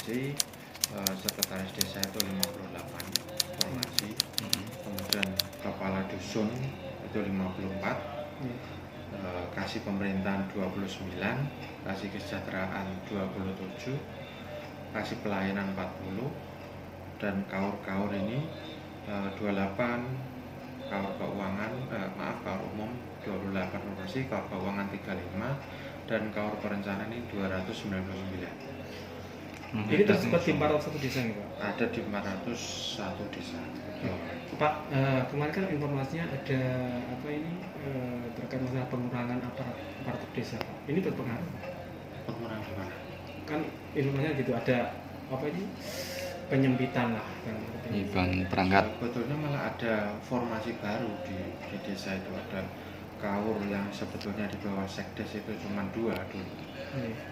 formasi, sekretaris desa itu 58 formasi, kemudian kepala dusun itu 54, kasih pemerintahan 29, kasih kesejahteraan 27, kasih pelayanan 40, dan kaur ini 28, kaur keuangan, kaur umum 28 formasi, kaur keuangan 35, dan kaur perencanaan ini 299. Ini tersebar di 401 desa nih Pak? Ada di 401 desa. Pak, kemarin kan informasinya ada terkait masalah pengurangan aparatur desa Pak. Ini berpengaruh? Pengurangan gimana? Kan informasinya gitu, ada penyempitan lah kan? Beban perangkat. Sebetulnya malah ada formasi baru di desa itu, ada kaur yang sebetulnya di bawah sekdes itu cuma 2 dulu.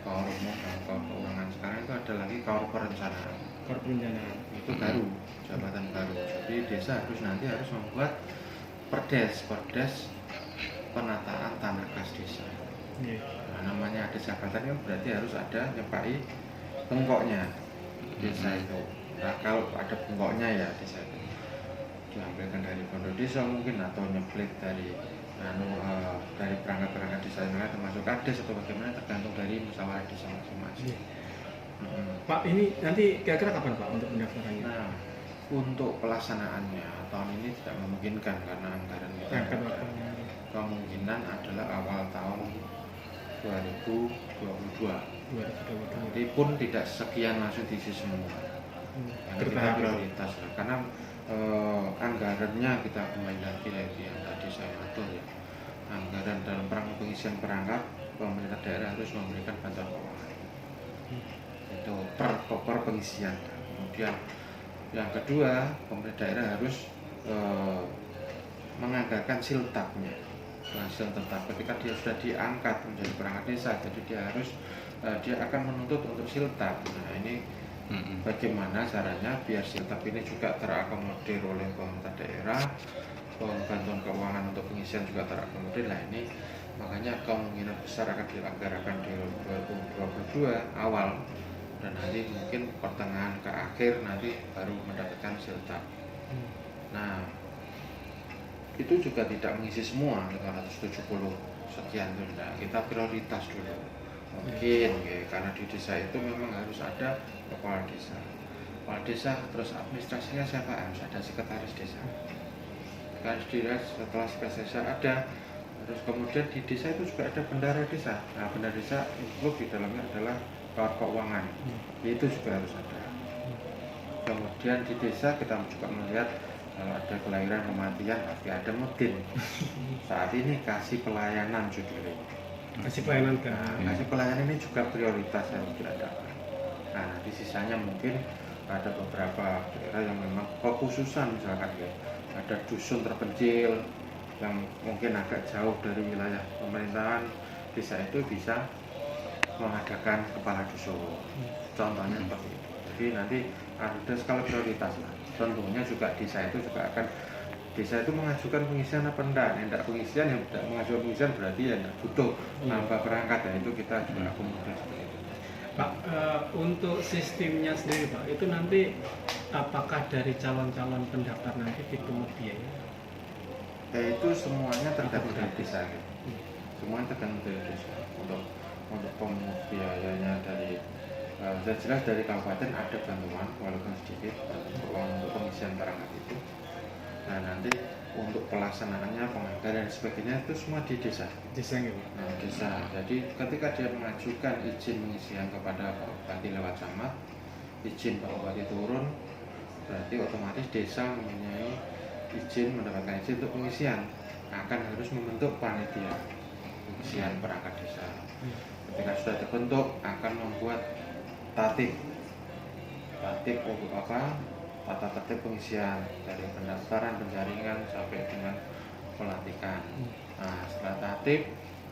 Kaur umum dan kaur keuangan. Sekarang itu ada lagi kaur perencanaan. Kaur perencanaan itu baru, jabatan baru. Jadi desa nanti harus membuat perdes penataan tanah kas desa. Nah, namanya ada jabatan kan berarti harus ada nyepai bengkoknya desa itu. Nah, kalau ada bengkoknya ya desa itu diambilkan dari pondok desa mungkin, atau nyeplit dari perangkat-perangkat desa yang lain termasuk kades atau bagaimana, tergantung dari musyawarah desa masing-masing. Pak, ini nanti kira-kira kapan Pak untuk pendaftarannya? Nah, untuk pelaksanaannya tahun ini tidak memungkinkan karena anggaran kita kemungkinan adalah awal tahun 2022. Nanti pun tidak sekian langsung diisi semua. Yang kita prioritas karena anggarannya kita kembali lagi yang tadi saya atur ya. Anggaran dalam pengisian perangkat, pemerintah daerah harus memberikan bantuan keuangan. Itu per pengisian. Kemudian yang kedua, pemerintah daerah harus menganggarkan siltapnya. Siltap ketika dia sudah diangkat menjadi perangkat desa, jadi dia akan menuntut untuk siltap. Nah, ini bagaimana caranya biar siltap ini juga terakomodir oleh pemerintah daerah, bantuan keuangan untuk pengisian juga terakomodir. Nah, ini makanya kemungkinan besar akan dianggarkan di 2022 awal, dan nanti mungkin pertengahan ke akhir nanti baru mendapatkan siltap. Nah, itu juga tidak mengisi semua 570 sekian itu. Nah, kita prioritas dulu mungkin ya, karena di desa itu memang harus ada kepala desa, terus administrasinya siapa? Harus ada sekretaris desa. Setelah sekretaris desa ada, terus kemudian di desa itu juga ada bendahara desa. Nah, bendahara desa itu di dalamnya adalah kaur keuangan, itu juga harus ada. Kemudian di desa kita juga melihat kalau ada kelahiran, kematian, pasti ada mudin. Saat ini kasih pelayanan judulnya. Kasih pelayanan kan? Kasih pelayanan ini juga prioritas yang diadakan. Nah, nanti sisanya mungkin ada beberapa daerah yang memang kekhususan, misalkan ya, ada dusun terpencil yang mungkin agak jauh dari wilayah pemerintahan desa, itu bisa mengadakan kepala dusun. Contohnya seperti itu. Jadi nanti ada skala prioritas lah. Tentunya juga desa itu mengajukan pengisian apa enggak pengisian, yang tidak mengajukan pengisian berarti ya enggak butuh nambah perangkat, ya itu kita juga akomodir seperti itu. Pak, untuk sistemnya sendiri Pak, itu nanti apakah dari calon-calon pendaftar nanti dipungut biaya? Itu semuanya tergantung dari desa. Semuanya tergantung dari desa. Untuk pemungut biayanya dari jelas dari kabupaten ada bantuan walaupun sedikit untuk pengisian perangkat itu. Nah, nanti untuk pelaksanaannya, penganggaran dan sebagainya itu semua di desa. Desanya Pak? Nah, desa. Jadi ketika dia mengajukan izin pengisian kepada Pak Bupati lewat camat, izin Pak Bupati turun, berarti otomatis desa mempunyai izin, mendapatkan izin untuk pengisian. Akan harus membentuk panitia pengisian perangkat desa. Ketika sudah terbentuk, akan membuat tatip untuk tata tertib pengisian dari pendaftaran, penjaringan sampai dengan pelantikan. Nah, setelah tatip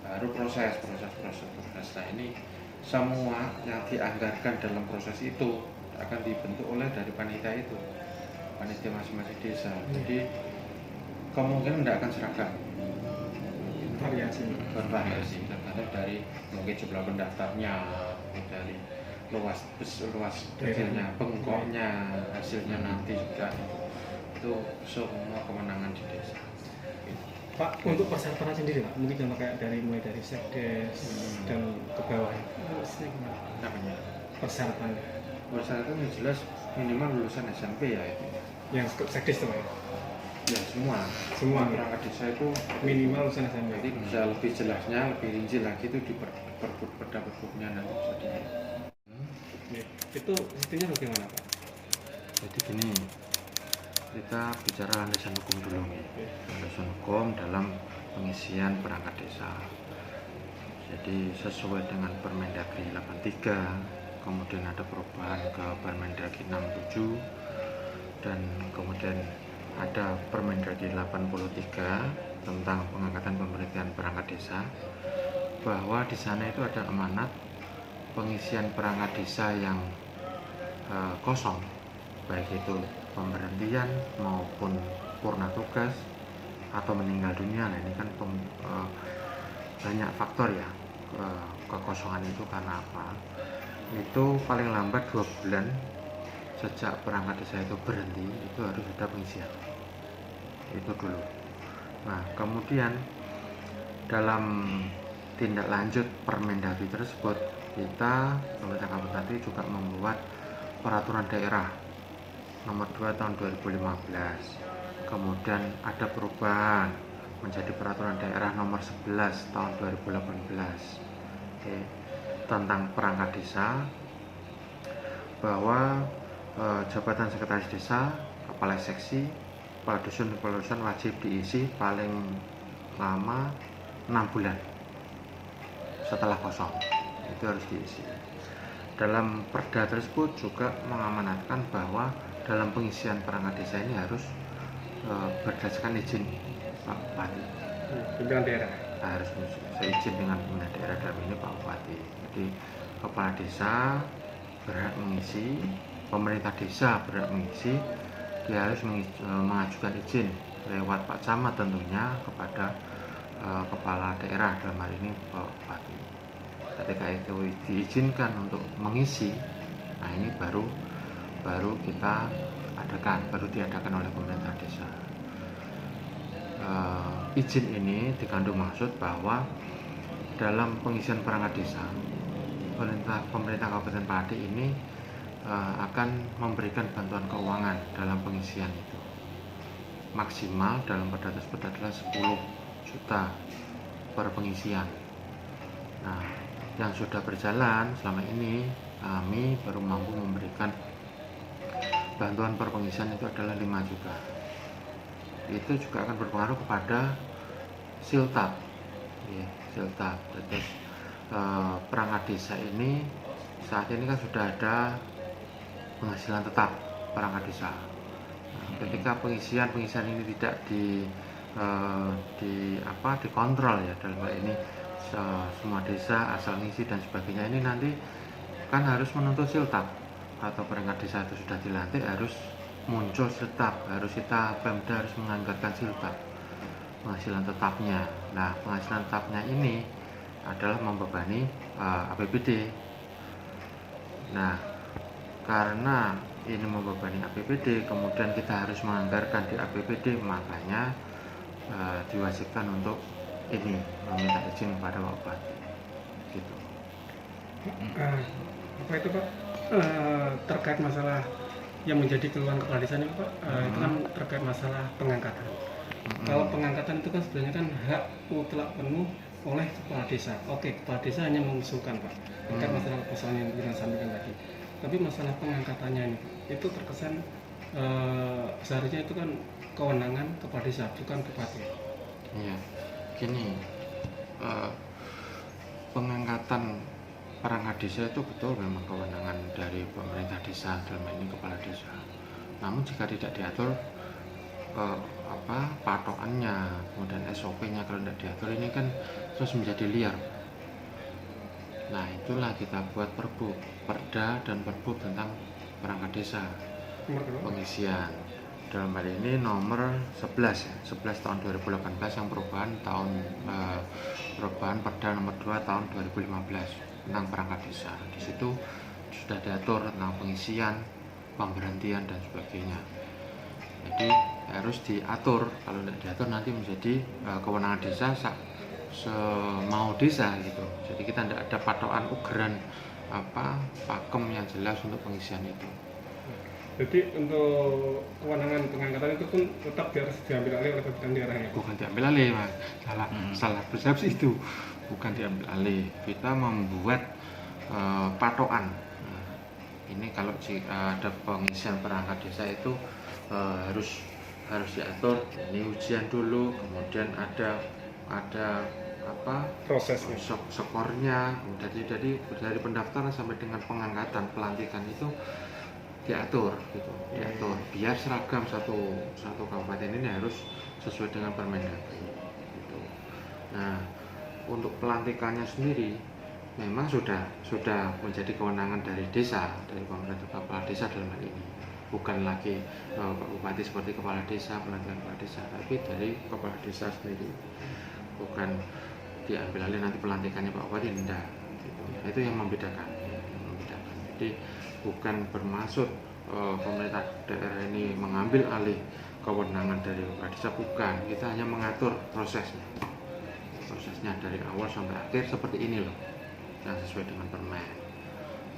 baru proses. Nah, ini semua yang dianggarkan dalam proses itu akan dibentuk oleh dari panitia itu, panitia masing-masing desa. Jadi kemungkinan tidak akan seragam, bervariasi tergantung dari mungkin jumlah pendaftarnya, dari luas kecilnya, bengkoknya, hasilnya nanti juga itu semua kemenangan di desa. Pak, untuk persyaratan sendiri Pak, mungkin contoh kayak mulai dari sekdes dan ke bawah Namanya persyaratan yang jelas minimal lulusan SMP ya itu. Yang sekdes tuh ya? Ya semua perangkat desa itu minimal lulusan SMP. Nanti bisa lebih jelasnya, lebih rinci lagi itu di Perda-Perbuknya nanti bisa dilihat. Itu sistemnya bagaimana Pak? Jadi gini, kita bicara landasan hukum dulu. Landasan hukum dalam pengisian perangkat desa. Jadi sesuai dengan Permendagri 83, kemudian ada perubahan ke Permendagri 67, dan kemudian ada Permendagri 83 tentang pengangkatan pemerintahan perangkat desa, bahwa di sana itu ada amanat pengisian perangkat desa yang kosong, baik itu pemberhentian maupun purna tugas atau meninggal dunia. Nah ini kan banyak faktor ya kekosongan itu karena apa? Itu paling lambat 2 bulan sejak perangkat desa itu berhenti itu harus ada pengisian itu dulu. Nah kemudian dalam tindak lanjut Permendagri tersebut, kita pemerintah kabupaten juga membuat peraturan daerah nomor 2 tahun 2015. Kemudian ada perubahan menjadi peraturan daerah nomor 11 tahun 2018 tentang perangkat desa, bahwa jabatan sekretaris desa, kepala seksi, kepala dusun wajib diisi paling lama 6 bulan setelah kosong, itu harus diisi. Dalam perda tersebut juga mengamanatkan bahwa dalam pengisian perangkat desa ini harus berdasarkan izin Pak Bupati. Pimpinan daerah harus seizin dengan pimpinan daerah, dalam ini Pak Bupati. Jadi kepala desa berhak mengisi, pemerintah desa berhak mengisi, dia harus mengajukan izin lewat Pak Camat tentunya kepada kepala daerah, dalam hal ini Pak Bupati. Ketika itu diizinkan untuk mengisi, nah ini baru kita diadakan oleh pemerintah desa. Izin ini dikandung maksud bahwa dalam pengisian perangkat desa, pemerintah Kabupaten Pati ini akan memberikan bantuan keuangan dalam pengisian itu. Maksimal dalam perda tersebut adalah 10 juta per pengisian. Nah, yang sudah berjalan selama ini, kami baru mampu memberikan bantuan per pengisian itu adalah 5 juta. Itu juga akan berpengaruh kepada siltap, ya, siltap. Terus perangkat desa ini saat ini kan sudah ada penghasilan tetap perangkat desa. Nah, ketika pengisian ini tidak dikontrol ya, dalam hal ini semua desa asal ngisi dan sebagainya, ini nanti kan harus menuntut siltap, atau perangkat desa itu sudah dilantik harus muncul siltap, harus Pemda harus menganggarkan siltap penghasilan tetapnya. Nah penghasilan tetapnya ini adalah membebani APBD. Nah karena ini membebani APBD, kemudian kita harus menganggarkan di APBD, makanya diwajibkan untuk ini meminta izin kepada Pak Bupati gitu. Apa itu Pak, terkait masalah yang menjadi keluhan kepala desa ini Pak, itu kan terkait masalah pengangkatan. Kalau pengangkatan itu kan sebenarnya kan hak mutlak penuh oleh kepala desa. Oke, kepala desa hanya mengusulkan Pak terkait masalah persoalan yang kita sampaikan tadi. Tapi masalah pengangkatannya ini itu terkesan seharusnya itu kan kewenangan kepala desa, bukan bupati. Iya, gini, pengangkatan perangkat desa itu betul memang kewenangan dari pemerintah desa, dalam ini kepala desa. Namun jika tidak diatur patokannya, kemudian SOP-nya kalau tidak diatur, ini kan terus menjadi liar. Nah itulah kita buat perda dan perbu tentang perangkat desa pengisian. Dalam hal ini nomor 11 tahun 2018 yang perubahan perda nomor 2 tahun 2015 tentang perangkat desa. Di situ sudah diatur tentang pengisian, pemberhentian dan sebagainya. Jadi harus diatur, kalau tidak diatur nanti menjadi kewenangan desa semau desa gitu. Jadi kita tidak ada patokan ugeran pakem yang jelas untuk pengisian itu. Jadi untuk kewenangan pengangkatan itu pun tetap harus diambil alih oleh pimpinan daerah ya? Bukan diambil alih, Mas. Salah persepsi itu. Bukan diambil alih. Kita membuat patokan. Nah, ini kalau ada pengisian perangkat desa itu harus diatur. Ini ujian dulu, kemudian ada prosesnya, skornya. Jadi dari pendaftaran sampai dengan pengangkatan, pelantikan itu diatur gitu, diatur biar seragam satu kabupaten ini harus sesuai dengan Permendagri gitu. Nah, untuk pelantikannya sendiri memang sudah menjadi kewenangan dari desa, dari pemerintah kepala desa dalam hal ini, bukan lagi Pak Bupati seperti kepala desa, pelantikan kepala desa, tapi dari kepala desa sendiri, bukan diambil alih nanti pelantikannya Pak Bupati, tidak gitu. Itu yang membedakan. Jadi bukan bermaksud pemerintah daerah ini mengambil alih kewenangan dari kepala desa, bukan. Kita hanya mengatur prosesnya dari awal sampai akhir seperti ini loh, yang sesuai dengan permen.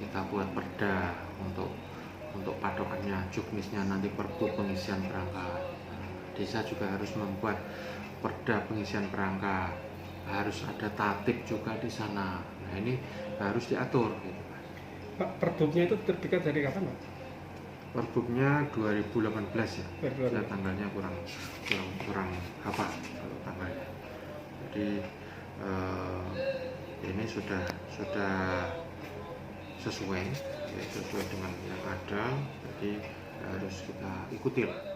Kita buat perda untuk patokannya, juknisnya nanti perbu pengisian perangkat. Desa juga harus membuat perda pengisian perangkat, harus ada tatip juga di sana. Nah, ini harus diatur gitu. Pak, perbuknya itu terbitkan dari kapan, Pak? Perbuknya 2018 ya. Saya tanggalnya kurang hafal tanggalnya. Jadi ini sudah sesuai dengan yang ada. Jadi harus kita ikuti lah.